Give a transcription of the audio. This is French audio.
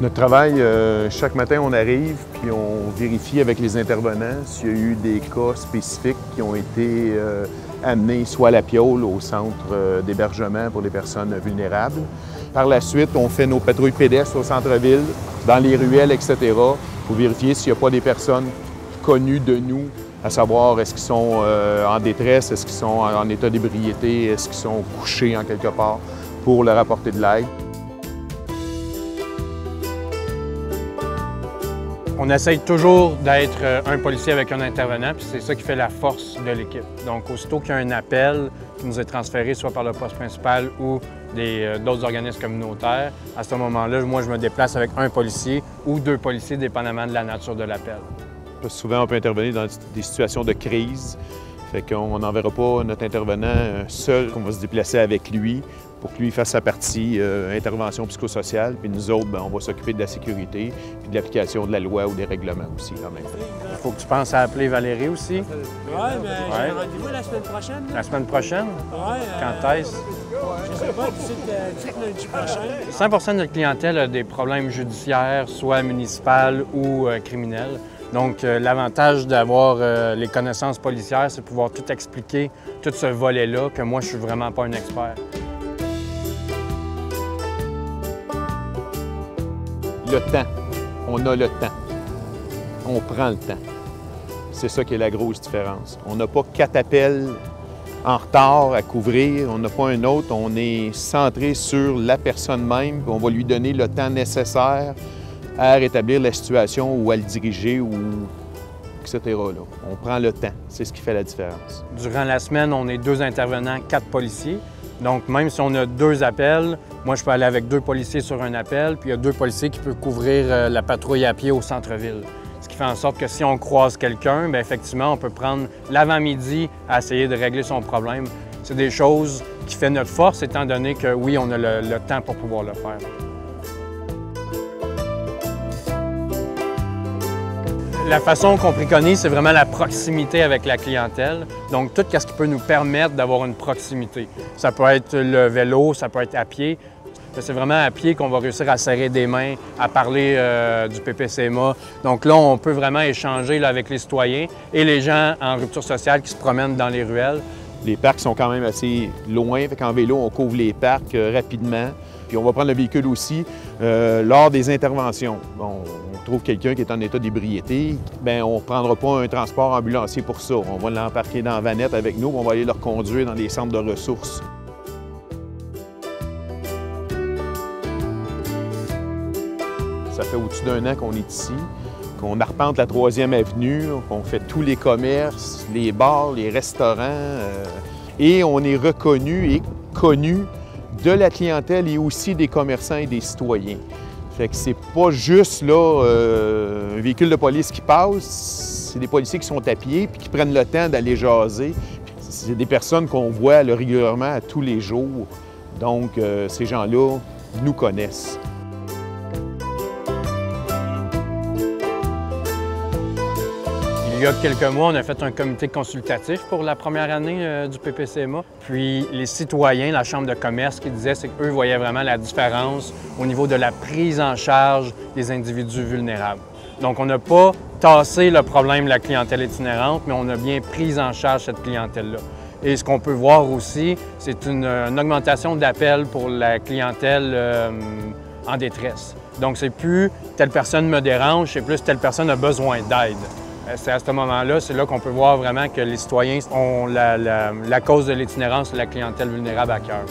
Notre travail, chaque matin, on arrive puis on vérifie avec les intervenants s'il y a eu des cas spécifiques qui ont été amenés soit à la Piaule, au centre d'hébergement pour les personnes vulnérables. Par la suite, on fait nos patrouilles pédestres au centre-ville, dans les ruelles, etc., pour vérifier s'il n'y a pas des personnes connues de nous, à savoir est-ce qu'ils sont en détresse, est-ce qu'ils sont en état d'ébriété, est-ce qu'ils sont couchés en quelque part, pour leur apporter de l'aide. On essaye toujours d'être un policier avec un intervenant, puis c'est ça qui fait la force de l'équipe. Donc, aussitôt qu'il y a un appel qui nous est transféré soit par le poste principal ou d'autres organismes communautaires, à ce moment-là, moi, je me déplace avec un policier ou deux policiers, dépendamment de la nature de l'appel. Souvent, on peut intervenir dans des situations de crise. Fait qu'on n'enverra pas notre intervenant seul, on va se déplacer avec lui pour que lui fasse sa partie intervention psychosociale. Puis nous autres, on va s'occuper de la sécurité puis de l'application de la loi ou des règlements aussi quand même. Il faut que tu penses à appeler Valérie aussi. Oui, mais j'ai rendez-vous la semaine prochaine. La semaine prochaine? Oui. Quand est-ce? Je ne sais pas, d'ici lundi prochain. 100% de notre clientèle a des problèmes judiciaires, soit municipaux ou criminels. Donc, l'avantage d'avoir les connaissances policières, c'est de pouvoir tout expliquer, tout ce volet-là, que moi, je suis vraiment pas un expert. Le temps. On a le temps. On prend le temps. C'est ça qui est la grosse différence. On n'a pas 4 appels en retard à couvrir, on n'a pas un autre. On est centré sur la personne même, puis on va lui donner le temps nécessaire à rétablir la situation ou à le diriger, ou etc. On prend le temps. C'est ce qui fait la différence. Durant la semaine, on est 2 intervenants, 4 policiers. Donc, même si on a 2 appels, moi, je peux aller avec 2 policiers sur un appel, puis il y a 2 policiers qui peuvent couvrir la patrouille à pied au centre-ville. Ce qui fait en sorte que si on croise quelqu'un, bien effectivement, on peut prendre l'avant-midi à essayer de régler son problème. C'est des choses qui font notre force, étant donné que, oui, on a le temps pour pouvoir le faire. La façon qu'on préconise, c'est vraiment la proximité avec la clientèle. Donc, tout ce qui peut nous permettre d'avoir une proximité. Ça peut être le vélo, ça peut être à pied. C'est vraiment à pied qu'on va réussir à serrer des mains, à parler du PPCMA. Donc là, on peut vraiment échanger là, avec les citoyens et les gens en rupture sociale qui se promènent dans les ruelles. Les parcs sont quand même assez loin, fait qu'en vélo, on couvre les parcs rapidement. Puis on va prendre le véhicule aussi lors des interventions. Bon, on trouve quelqu'un qui est en état d'ébriété, bien, on ne prendra pas un transport ambulancier pour ça. On va l'embarquer dans la vanette avec nous, on va aller le reconduire dans des centres de ressources. Ça fait au-dessus d'1 an qu'on est ici, qu'on arpente la 3e avenue, qu'on fait tous les commerces, les bars, les restaurants. Et on est reconnu et connu de la clientèle et aussi des commerçants et des citoyens. Fait que c'est pas juste là un véhicule de police qui passe, c'est des policiers qui sont à pied puis qui prennent le temps d'aller jaser. C'est des personnes qu'on voit là, régulièrement à tous les jours. Donc ces gens-là nous connaissent. Il y a quelques mois, on a fait un comité consultatif pour la première année du PPCMA. Puis les citoyens, la Chambre de commerce, qui disaient, c'est qu'eux voyaient vraiment la différence au niveau de la prise en charge des individus vulnérables. Donc, on n'a pas tassé le problème de la clientèle itinérante, mais on a bien pris en charge cette clientèle-là. Et ce qu'on peut voir aussi, c'est une augmentation d'appels pour la clientèle en détresse. Donc, c'est plus « telle personne me dérange », c'est plus « telle personne a besoin d'aide ». C'est à ce moment-là, c'est là qu'on peut voir vraiment que les citoyens ont la cause de l'itinérance et la clientèle vulnérable à cœur.